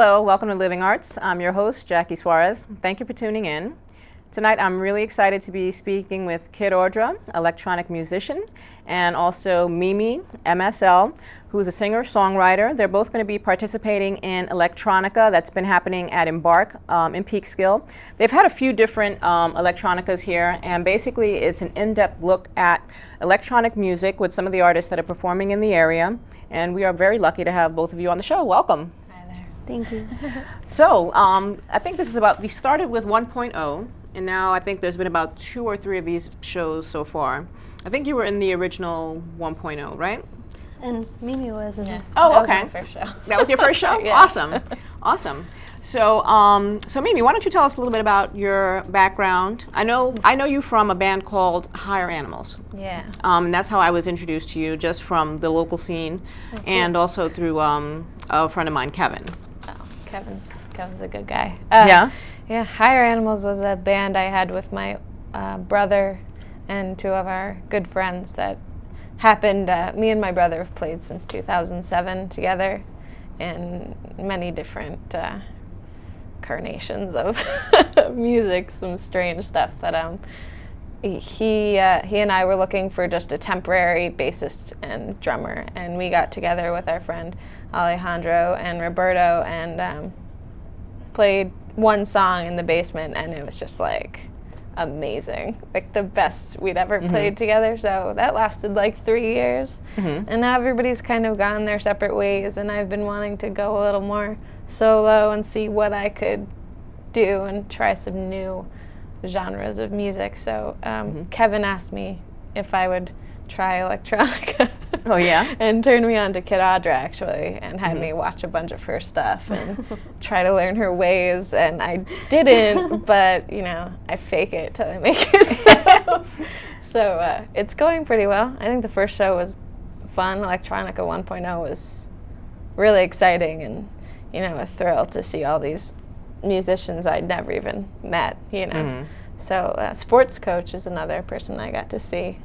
Hello, welcome to Living Arts. I'm your host, Jackie Suarez. Thank you for tuning in. Tonight I'm really excited to be speaking with Kid Audra, electronic musician, and also Mimi MSL, who's a singer-songwriter. They're both going to be participating in Electronica that's been happening at Embark in Peekskill. They've had a few different Electronicas here, and basically it's an in-depth look at electronic music with some of the artists that are performing in the area, and we are very lucky to have both of you on the show. Welcome. Hi there. Thank you. So I think this is we started with 1.0, and now I think there's been about 2 or 3 of these shows so far. I think you were in the original 1.0, right? And Mimi was as well. Oh, that okay. was my first show. That was your first show? Yeah. Awesome. Awesome. So, so Mimi, why don't you tell us a little bit about your background? I know you from a band called Higher Animals. Yeah. And that's how I was introduced to you, just from the local scene, and also through a friend of mine, Kevin. Oh, Kevin's a good guy. Yeah? Yeah, Higher Animals was a band I had with my brother and 2 of our good friends that happened. Me and my brother have played since 2007 together in many different carnations of music, some strange stuff. But he and I were looking for just a temporary bassist and drummer, and we got together with our friend Alejandro and Roberto and played one song in the basement, and it was just like amazing, like the best we'd ever played together. So that lasted like 3 years, and now everybody's kind of gone their separate ways, and I've been wanting to go a little more solo and see what I could do and try some new genres of music. So Kevin asked me if I would try electronica. Oh, yeah? And turned me on to Kid Audra, actually, and had me watch a bunch of her stuff and try to learn her ways. And I didn't, but, you know, I fake it till I make it. So it's going pretty well. I think the first show was fun. Electronica 1.0 was really exciting and, you know, a thrill to see all these musicians I'd never even met, you know. So Sports Coach is another person I got to see.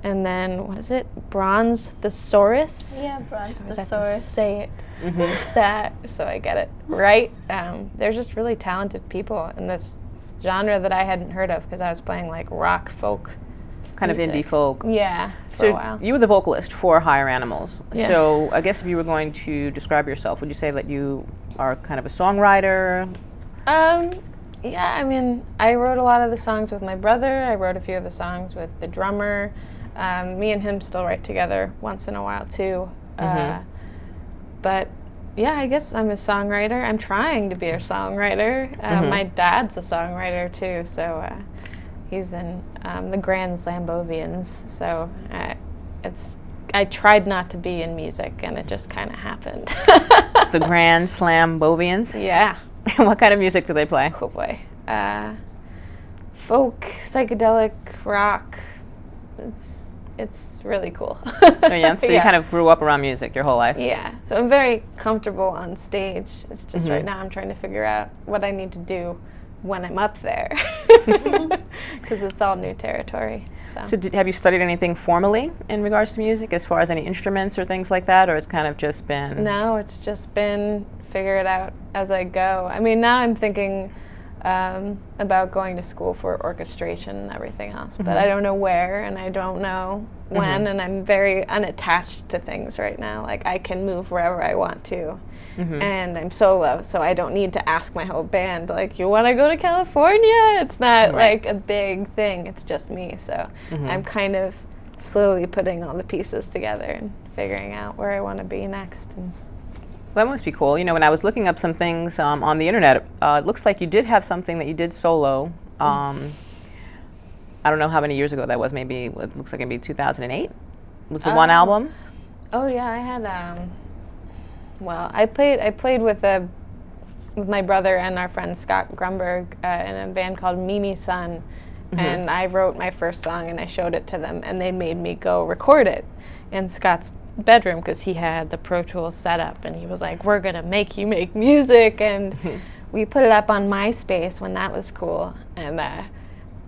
And then, what is it? Bronze Thesaurus? Yeah, Bronze I always have to Thesaurus. say it that so I get it right. There's just really talented people in this genre that I hadn't heard of because I was playing like rock, folk, Kind of music. indie folk. Yeah, for a So while. you were the vocalist for Higher Animals. Yeah. So I guess if you were going to describe yourself, would you say that you are kind of a songwriter? Yeah, I mean, I wrote a lot of the songs with my brother. I wrote a few of the songs with the drummer. Me and him still write together once in a while, too. But, yeah, I guess I'm a songwriter. I'm trying to be a songwriter. My dad's a songwriter, too, so he's in the Grand Slambovians. So I tried not to be in music, and it just kind of happened. The Grand Slambovians? Yeah. What kind of music do they play? Oh boy. Folk, psychedelic, rock. It's really cool. Oh, yeah? So you Yeah. kind of grew up around music your whole life? Yeah. So I'm very comfortable on stage. It's just right now I'm trying to figure out what I need to do when I'm up there. Because it's all new territory. So have you studied anything formally in regards to music, as far as any instruments or things like that, or it's kind of just been... No, it's just been figure it out as I go. I mean, now I'm thinking about going to school for orchestration and everything else, but I don't know where and I don't know when, and I'm very unattached to things right now. Like, I can move wherever I want to, and I'm solo, so I don't need to ask my whole band, like, you want to go to California? It's not like a big thing, it's just me, so I'm kind of slowly putting all the pieces together and figuring out where I want to be next. And Well, that must be cool. You know, when I was looking up some things on the internet, it looks like you did have something that you did solo. I don't know how many years ago that was. Maybe it looks like maybe 2008 was the one album. Oh yeah, I had. Well, I played with my brother and our friend Scott Grumberg in a band called Mimi Sun, and I wrote my first song and I showed it to them, and they made me go record it in Scott's bedroom because he had the Pro Tools set up, and he was like, "We're gonna make you make music," and we put it up on MySpace when that was cool, and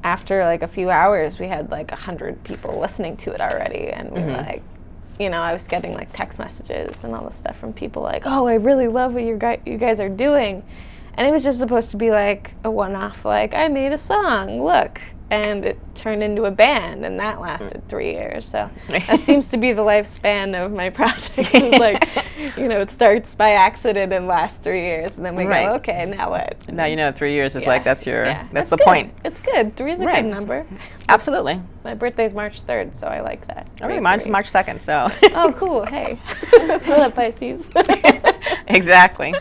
after like a few hours, we had like 100 people listening to it already, and we were like, you know, I was getting like text messages and all this stuff from people like, oh, I really love what you guys are doing. And it was just supposed to be like a one-off, like, I made a song, look. And it turned into a band, and that lasted 3 years. So that seems to be the lifespan of my project. It's like, you know, it starts by accident and lasts 3 years, and then we go, okay, now what? Now you know 3 years is like, that's the good. point. It's good. 3 is a good number. Absolutely. My birthday's March 3rd, so I like that. All right, mine's March 2nd, so. Oh, cool. Hey. Hello, Pisces. Exactly.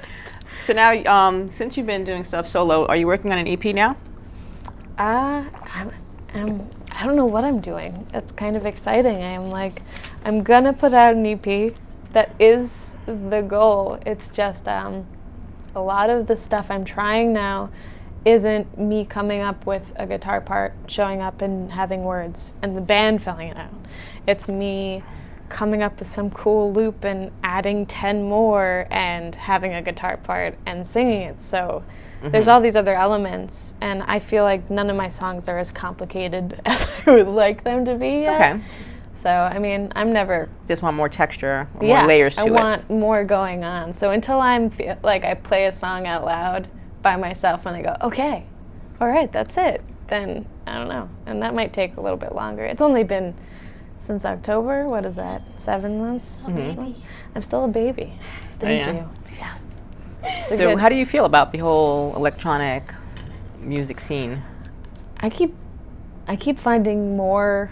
So now, since you've been doing stuff solo, are you working on an EP now? I don't know what I'm doing. It's kind of exciting. I'm gonna put out an EP. That is the goal. It's just a lot of the stuff I'm trying now isn't me coming up with a guitar part, showing up and having words, and the band filling it out. It's me coming up with some cool loop and adding 10 more and having a guitar part and singing it. So there's all these other elements, and I feel like none of my songs are as complicated as I would like them to be yet. Okay. So, I mean, I'm never... Just want more texture, more layers to it. I want more going on. So until I play a song out loud by myself and I go, okay, all right, that's it, then I don't know. And that might take a little bit longer. It's only been since October. What is that, 7 months? I'm still a baby. Thank you. Yes. So how do you feel about the whole electronic music scene? I keep finding more,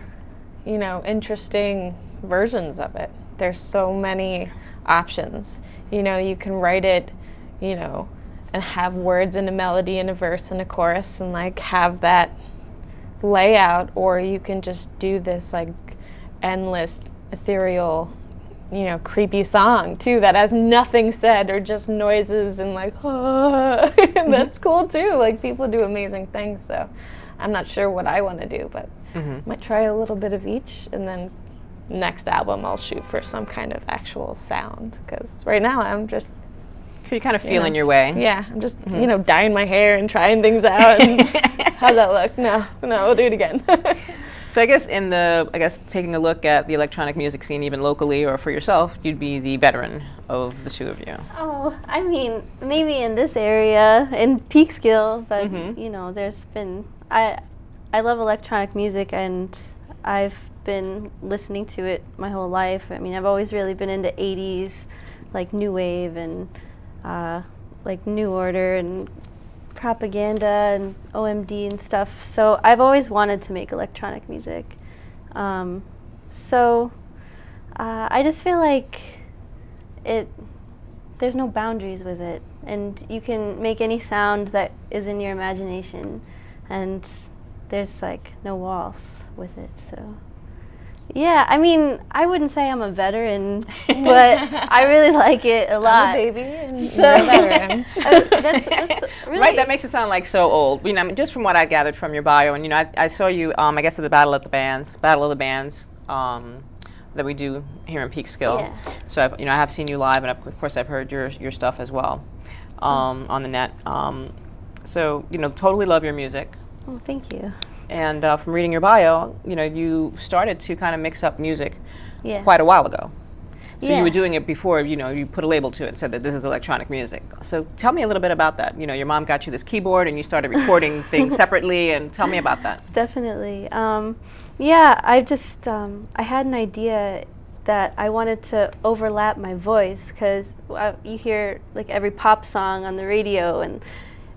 you know, interesting versions of it. There's so many options. You know, you can write it, you know, and have words and a melody and a verse and a chorus and like have that layout, or you can just do this like endless ethereal, you know, creepy song too that has nothing said or just noises and like, and that's cool too. Like, people do amazing things. So I'm not sure what I want to do, but might try a little bit of each, and then next album I'll shoot for some kind of actual sound, because right now I'm just you're kind of feeling your way. Yeah, I'm just you know, dyeing my hair and trying things out. And how's that look? No, we'll do it again. So I guess taking a look at the electronic music scene, even locally or for yourself, you'd be the veteran of the two of you. Oh, I mean, maybe in this area, in Peekskill, but you know, there's been, I love electronic music, and I've been listening to it my whole life. I mean, I've always really been into 80s, like New Wave and like New Order and Propaganda and OMD and stuff. So I've always wanted to make electronic music. I just feel like there's no boundaries with it, and you can make any sound that is in your imagination, and there's like no walls with it. So yeah, I mean, I wouldn't say I'm a veteran, but I really like it a lot. I'm a baby and you're a veteran. That's really Right, that makes it sound like so old. You know, I mean, just from what I gathered from your bio, and you know, I saw you, I guess, at the Battle of the Bands, that we do here in Peekskill. Yeah. So I have seen you live, and of course I've heard your stuff as well on the net. So you know, totally love your music. Oh, thank you. And from reading your bio, you know, you started to kind of mix up music Yeah. quite a while ago. So Yeah. you were doing it before, you know, you put a label to it and said that this is electronic music. So tell me a little bit about that. You know, your mom got you this keyboard and you started recording things separately, and tell me about that. Definitely. Yeah, I had an idea that I wanted to overlap my voice, because you hear like every pop song on the radio, and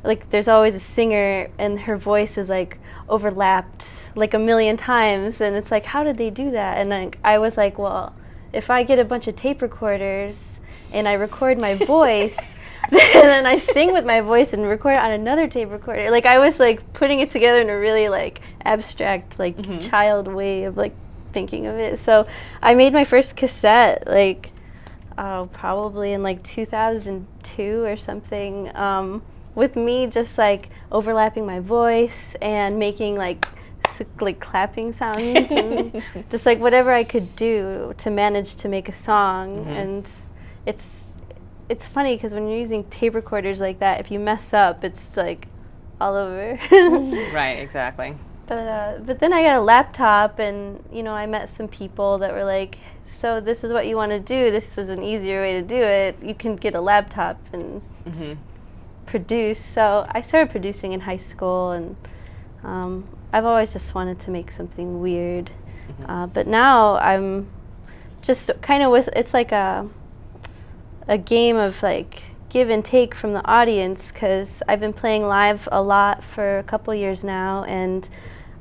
like there's always a singer and her voice is like overlapped like a million times, and it's like, how did they do that? And then I was like, well, if I get a bunch of tape recorders and I record my voice, then I sing with my voice and record it on another tape recorder. Like, I was like putting it together in a really like abstract, like child way of like thinking of it. So I made my first cassette like probably in like 2002 or something, with me just like overlapping my voice and making like clapping sounds and just like whatever I could do to manage to make a song. And it's funny because when you're using tape recorders like that, if you mess up, it's like all over. Right, exactly. But then I got a laptop, and I met some people that were like, so this is what you want to do. This is an easier way to do it. You can get a laptop and just produce. So I started producing in high school, and I've always just wanted to make something weird. But now I'm just kind of it's like a game of like give and take from the audience, because I've been playing live a lot for a couple years now, and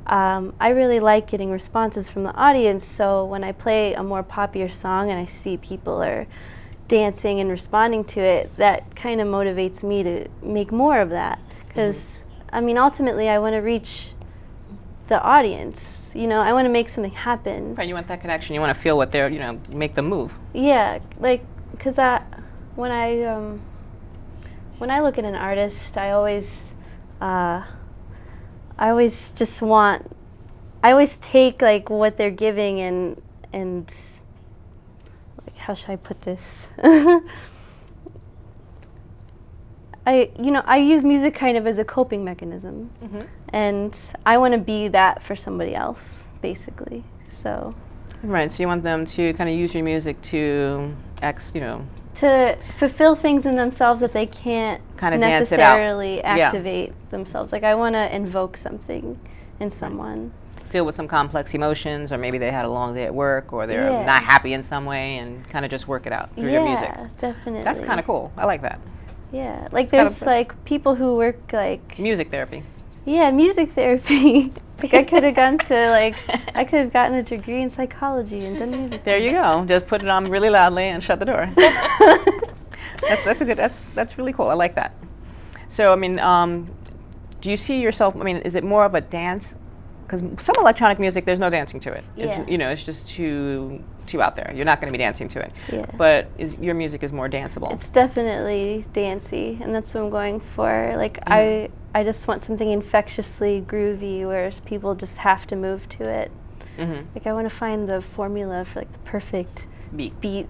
I really like getting responses from the audience. So when I play a more popular song and I see people are dancing and responding to it, that kind of motivates me to make more of that. Because I mean, ultimately, I want to reach the audience. I want to make something happen. Right, you want that connection. You want to feel what they're, make them move. Yeah, like, because when I look at an artist, I always just want, I always take like what they're giving and like, how should I put this? I use music kind of as a coping mechanism, and I want to be that for somebody else, basically. So. Right. So you want them to kind of use your music to, to fulfill things in themselves that they can't kind necessarily activate themselves. Like, I want to invoke something in someone. Deal with some complex emotions, or maybe they had a long day at work, or they're not happy in some way, and kind of just work it out through your music. Yeah, definitely. That's kind of cool. I like that. Yeah, like there's like people who work like music therapy. Yeah, music therapy. Like I could have gone to I could have gotten a degree in psychology and done music. There you go. Just put it on really loudly and shut the door. That's really cool. I like that. So I mean, do you see yourself? I mean, is it more of a dance? Because some electronic music, there's no dancing to it. Yeah. It's just too out there. You're not going to be dancing to it. Yeah. But your music is more danceable. It's definitely dancey, and that's what I'm going for. Like I just want something infectiously groovy, whereas people just have to move to it. Like I want to find the formula for like the perfect beat.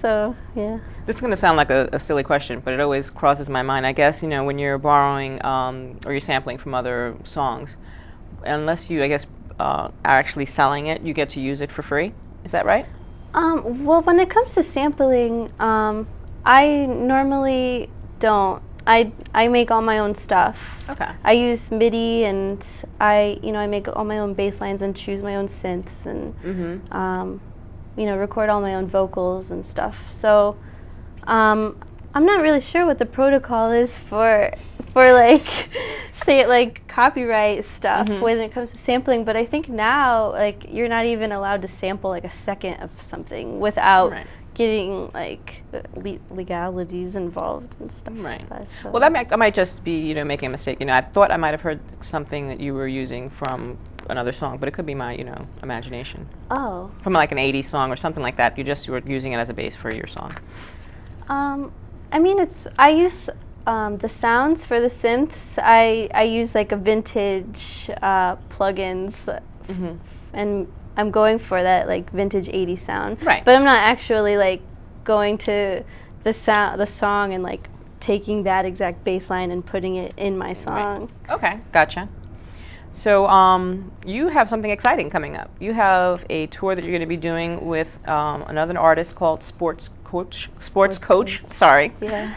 So yeah. This is going to sound like a silly question, but it always crosses my mind. I guess when you're borrowing or you're sampling from other songs, unless you are actually selling it, you get to use it for free. Is that right? Well, when it comes to sampling, I normally don't. I make all my own stuff. Okay. I use MIDI, and I make all my own bass lines and choose my own synths, and record all my own vocals and stuff. So I'm not really sure what the protocol is for like say like copyright stuff when it comes to sampling, but I think now like you're not even allowed to sample like a second of something without getting like legalities involved and stuff. Right. Like that, so. Well, that might just be making a mistake. I thought I might have heard something that you were using from another song, but it could be my imagination. Oh. From like an 80s song or something like that. You were using it as a base for your song. I mean, I use the sounds for the synths. I use like a vintage plugins, and I'm going for that like vintage 80s sound. Right. But I'm not actually like going to the song and like taking that exact bass line and putting it in my song. Right. Okay, gotcha. So you have something exciting coming up. You have a tour that you're going to be doing with another artist called Sports Coach. Sorry. Yeah.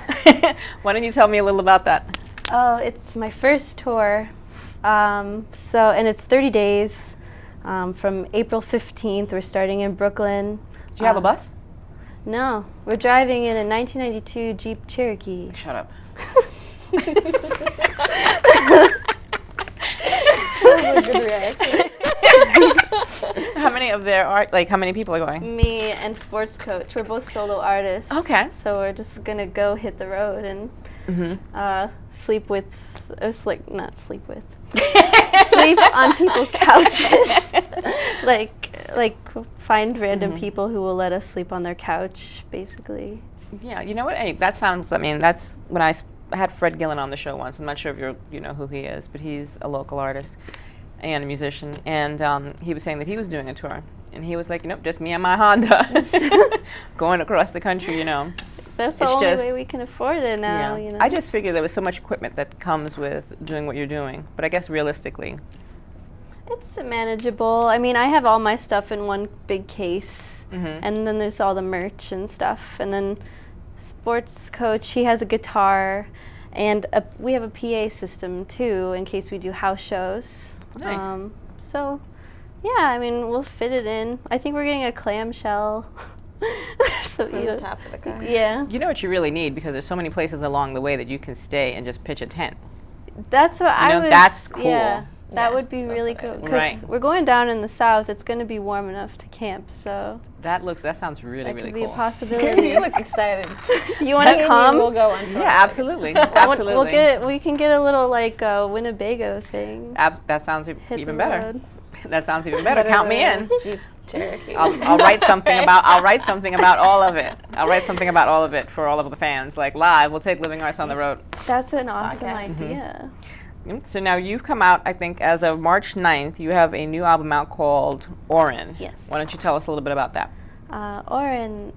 Why don't you tell me a little about that? Oh, it's my first tour. And it's 30 days. From April 15th, we're starting in Brooklyn. Do you have a bus? No, we're driving in a 1992 Jeep Cherokee. Shut up. That was a good reaction. How many people are going? Me and Sports Coach. We're both solo artists. Okay. So we're just gonna go hit the road and sleep on people's couches. like find random people who will let us sleep on their couch, basically. Yeah, you know what? That sounds. I mean, that's when I had Fred Gillen on the show once. I'm not sure if you know who he is, but he's a local artist and a musician. And he was saying that he was doing a tour, and he was like, just me and my Honda, going across the country. That's the It's only just- way we can afford it now. You know. I just figured there was so much equipment that comes with doing what you're doing. But I guess realistically, It's manageable. I mean, I have all my stuff in one big case, Mhm. and then there's all the merch and stuff. And then sports coach, he has a guitar, and we have a PA system too in case we do house shows. Nice. So, yeah, I mean, we'll fit it in. I think we're getting a clamshell. So, On the top of the car. yeah, you know what you really need, because there's so many places along the way that you can stay and just pitch a tent. that's what I know, was. that's cool. Yeah, that Yeah, would be that's really what I cool would Right. we're going down in the south. It's going to be warm enough to camp, so That sounds really, that really could be cool. a possibility. You look excited. You want to come? We'll go on tour. Yeah, absolutely, absolutely. We can get a little like Winnebago thing. That sounds Hit even the better. road. That sounds even better. Count me in. Jeep Cherokee. I'll write something about. I'll write something about all of it. I'll write something about all of it for all of the fans. Like live, we'll take Living Arts on the road. That's an awesome Podcast. idea. So now you've come out, I think, as of March 9th. You have a new album out called Orin. Yes. Why don't you tell us a little bit about that? Orin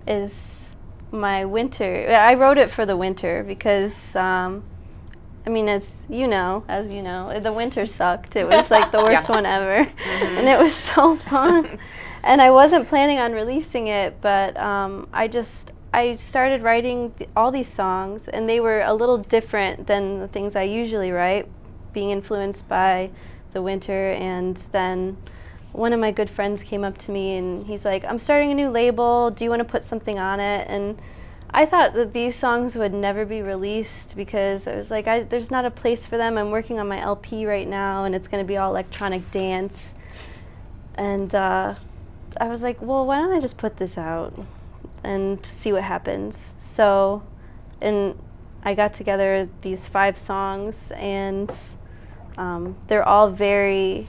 is my winter. I wrote it for the winter because, I mean, as you know, the winter sucked. It was like the worst one ever, and it was so long. And I wasn't planning on releasing it, but I started writing all these songs, and they were a little different than the things I usually write, being influenced by the winter. And then one of my good friends came up to me, and he's like, "I'm starting a new label. Do you want to put something on it?" And I thought that these songs would never be released because I was like, there's not a place for them. I'm working on my LP right now, and it's going to be all electronic dance. And I was like, well, why don't I just put this out and see what happens? So, and I got together these 5 songs, and they're all very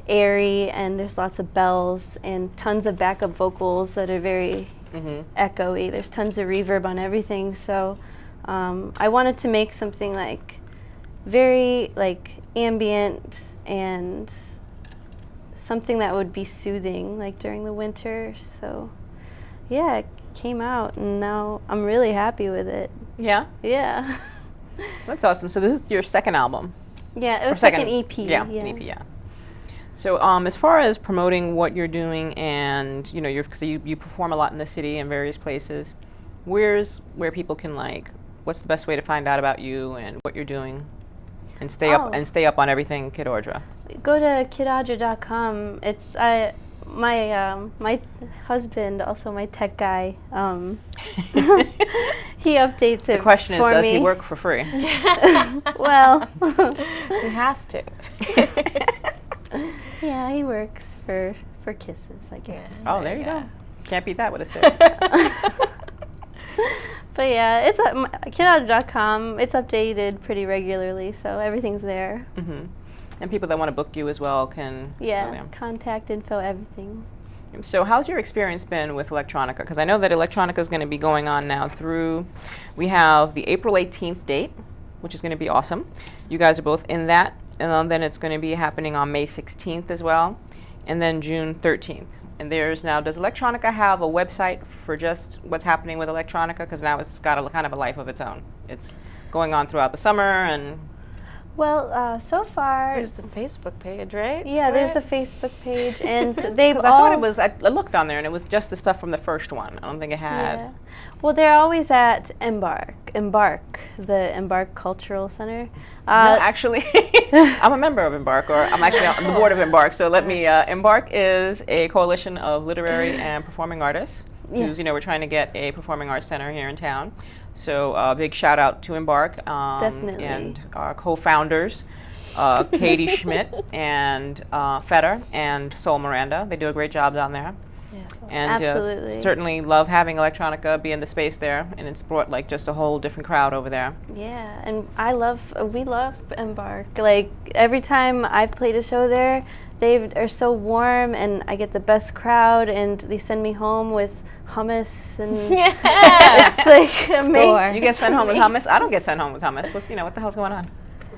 airy, and there's lots of bells and tons of backup vocals that are very echoey. There's tons of reverb on everything. So I wanted to make something like very like ambient and something that would be soothing like during the winter. So yeah, it came out, and now I'm really happy with it. Yeah, Yeah. that's awesome. So this is your second album. Yeah, it Or was like an second- EP. Yeah, an EP. Yeah. So as far as promoting what you're doing, and you know, you perform a lot in the city and various places. Where people can what's the best way to find out about you and what you're doing, and stay up on everything Kid Audra? Go to kidaudra.com. It's my husband, also my tech guy. He updates it. The question is, for does me. he work for free? Well, He has to. yeah, he works for Kisses, I guess. Oh, there you go. Can't beat that with a stick. But yeah, it's kidaudra.com. It's updated pretty regularly, so everything's there. hmm And people that want to book you as well can go Yeah, there. contact info, everything. So how's your experience been with Electronica? Because I know that Electronica is going to be going on now through, we have the April 18th date, which is going to be awesome. You guys are both in that. And then it's going to be happening on May 16th as well, and then June 13th. And does Electronica have a website for just what's happening with Electronica? Because now it's got a kind of a life of its own. It's going on throughout the summer, and Well, so far, There's the Facebook page, right? yeah, there's a Right? Facebook page, and they've 'cause all. I thought it was, I looked on there, and it was just the stuff from the first one. I don't think it had. Yeah. Well, they're always at Embark, the Embark Cultural Center. No, actually, I'm a member of Embark, or I'm actually on the board of Embark. So let me. Embark is a coalition of literary and performing artists. Yeah. Who's, we're trying to get a performing arts center here in town. So big shout out to Embark. Definitely. And our co-founders, Katie Schmidt and Feder and Sol Miranda. They do a great job down there. Yes. And Absolutely. certainly love having Electronica be in the space there, and it's brought just a whole different crowd over there. Yeah, and we love Embark. Like every time I've played a show there, they are so warm, and I get the best crowd, and they send me home with hummus, and it's like amazing. You get sent home with hummus. I don't get sent home with hummus. What the hell's going on?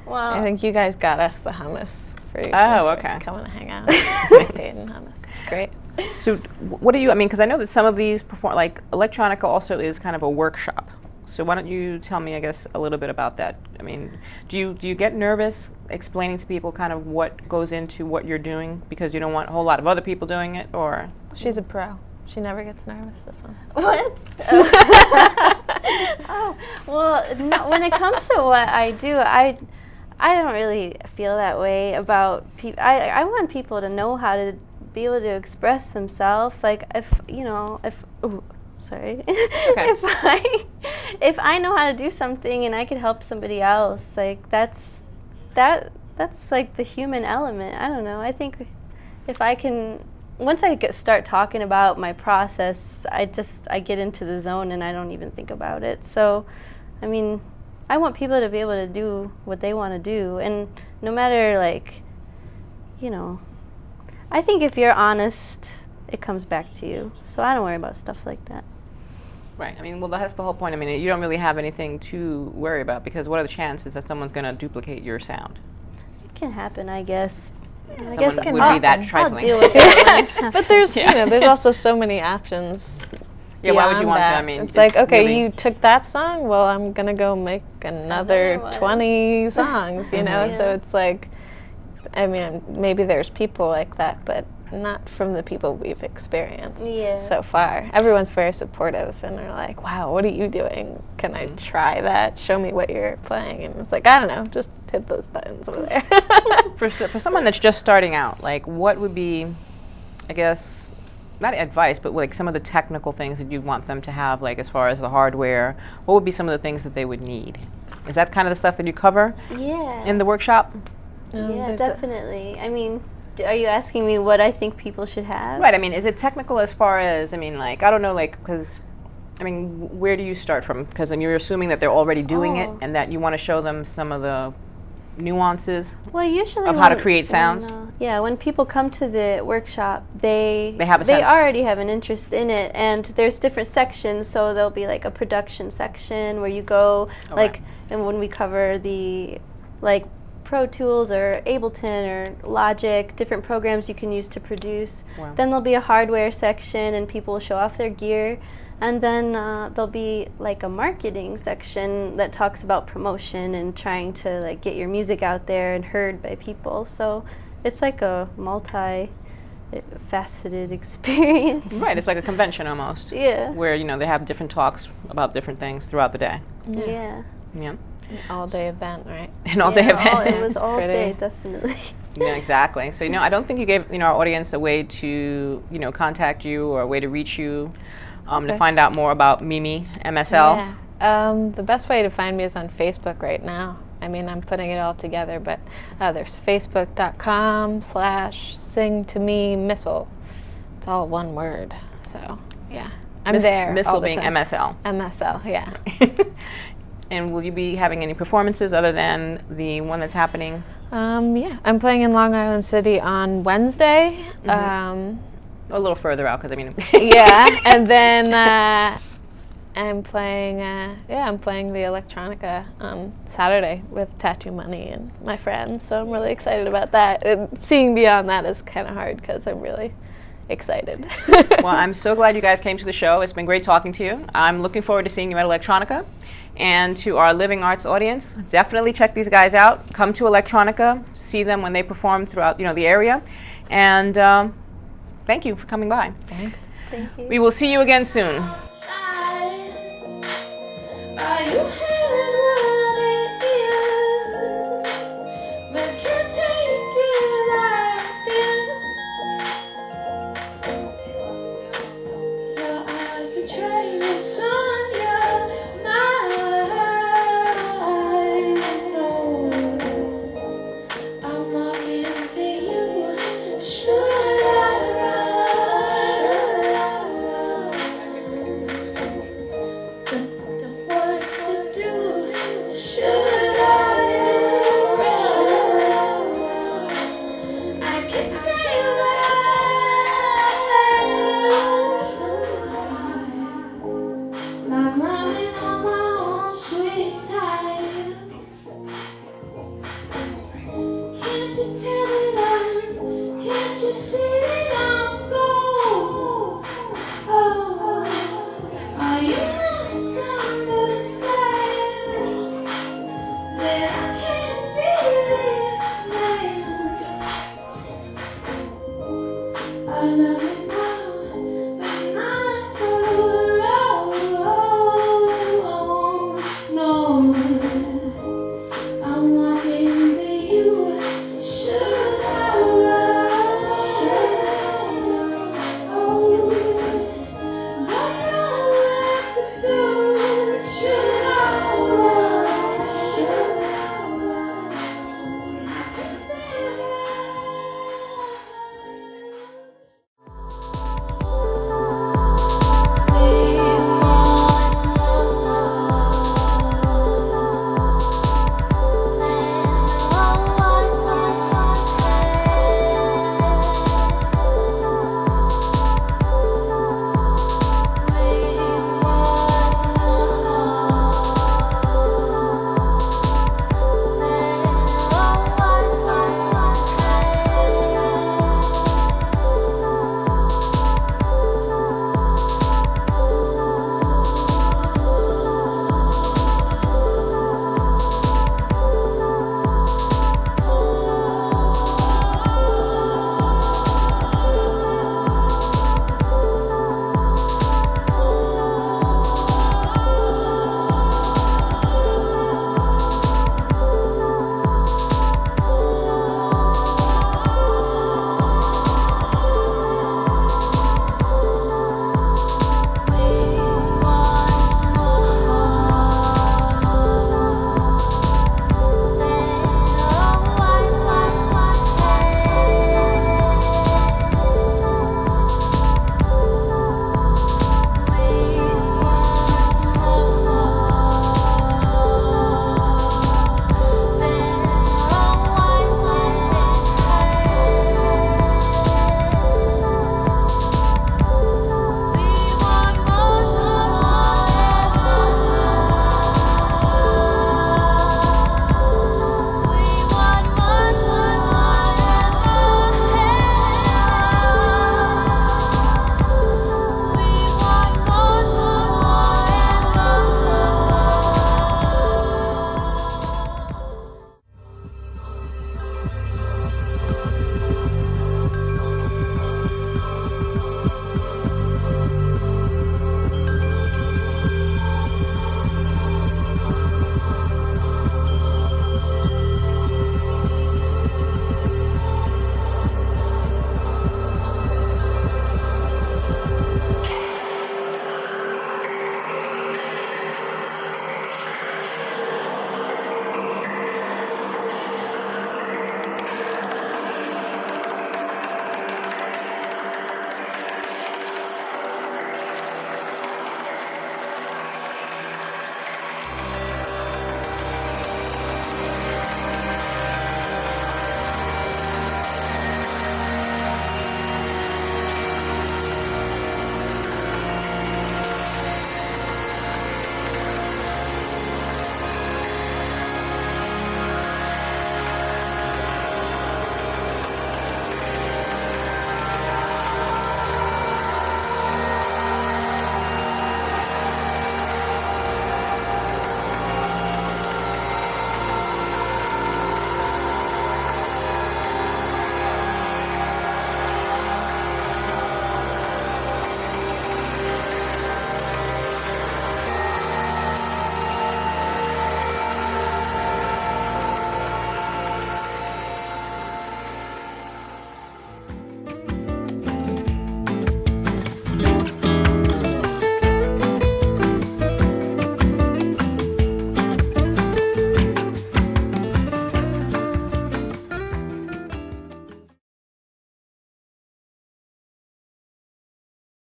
Wow. I think you guys got us the hummus for you. Oh, okay. Coming to hang out. Eating hummus. It's great. So what do you, I mean, because I know that some of these like electronica also is kind of a workshop. So why don't you tell me, I guess, a little bit about that? I mean, do you get nervous explaining to people kind of what goes into what you're doing because you don't want a whole lot of other people doing it, or? She's a pro. She never gets nervous, this one. What? Oh, well, no, when it comes to what I do, I don't really feel that way about people. I want people to know how to be able to express themselves. Like sorry. Okay. if I know how to do something and I could help somebody else, like that's like the human element. I don't know. I think if I can, once I start talking about my process, I get into the zone and I don't even think about it. So, I mean, I want people to be able to do what they want to do, and no matter I think if you're honest, it comes back to you. So I don't worry about stuff like that. Right. I mean, well, that's the whole point. I mean, you don't really have anything to worry about because what are the chances that someone's going to duplicate your sound? It can happen, I guess. Someone would be that trifling. I'll deal with it. But there's there's also so many options. Yeah, why would you beyond want to? that. I mean, it's like, okay, really, you took that song, well, I'm gonna go make another Another one. 20 songs, you know? Yeah. So it's like, I mean, maybe there's people like that, but not from the people we've experienced so far. Everyone's very supportive and they're like, wow, what are you doing? Can I try that? Show me what you're playing. And it's like, I don't know, just hit those buttons over there. for someone that's just starting out, like what would be, I guess, not advice, but like some of the technical things that you want them to have, like as far as the hardware, what would be some of the things that they would need? Is that kind of the stuff that you cover Yeah. in the workshop? Yeah, definitely. I mean, are you asking me what I think people should have? Right. I mean, is it technical as far as, I mean, like, I don't know, like, because, I mean, where do you start from? Because you're assuming that they're already doing it and that you want to show them some of the nuances Well, usually of how to create sounds. When people come to the workshop, they have a sense. already have an interest in it, and there's different sections. So there'll be like a production section where you go, and when we cover the Pro Tools or Ableton or Logic, different programs you can use to produce. Wow. Then there'll be a hardware section, and people will show off their gear. And then there'll be like a marketing section that talks about promotion and trying to like get your music out there and heard by people. So it's like a multi-faceted experience. Right, it's like a convention almost. Yeah. Where, they have different talks about different things throughout the day. Yeah. Yeah. An all-day event, right? An all-day event. It was all pretty. day, definitely. Yeah, exactly. So, I don't think you gave, our audience a way to, contact you or a way to reach you to find out more about Mimi, MSL. Yeah. The best way to find me is on Facebook right now. I mean, I'm putting it all together, but there's facebook.com/singtomemissile. It's all one word. So, yeah. I'm there Missile all the being time. MSL. MSL, yeah. And will you be having any performances other than the one that's happening? Yeah, I'm playing in Long Island City on Wednesday. A little further out, because Yeah, and then I'm playing the electronica on Saturday with Tattoo Money and my friends. So I'm really excited about that. And seeing beyond that is kind of hard because I'm really excited. Well, I'm so glad you guys came to the show. It's been great talking to you. I'm looking forward to seeing you at Electronica. And to our Living Arts audience, definitely check these guys out. Come to Electronica, see them when they perform throughout, the area. And thank you for coming by. Thanks. Thank you. We will see you again soon. I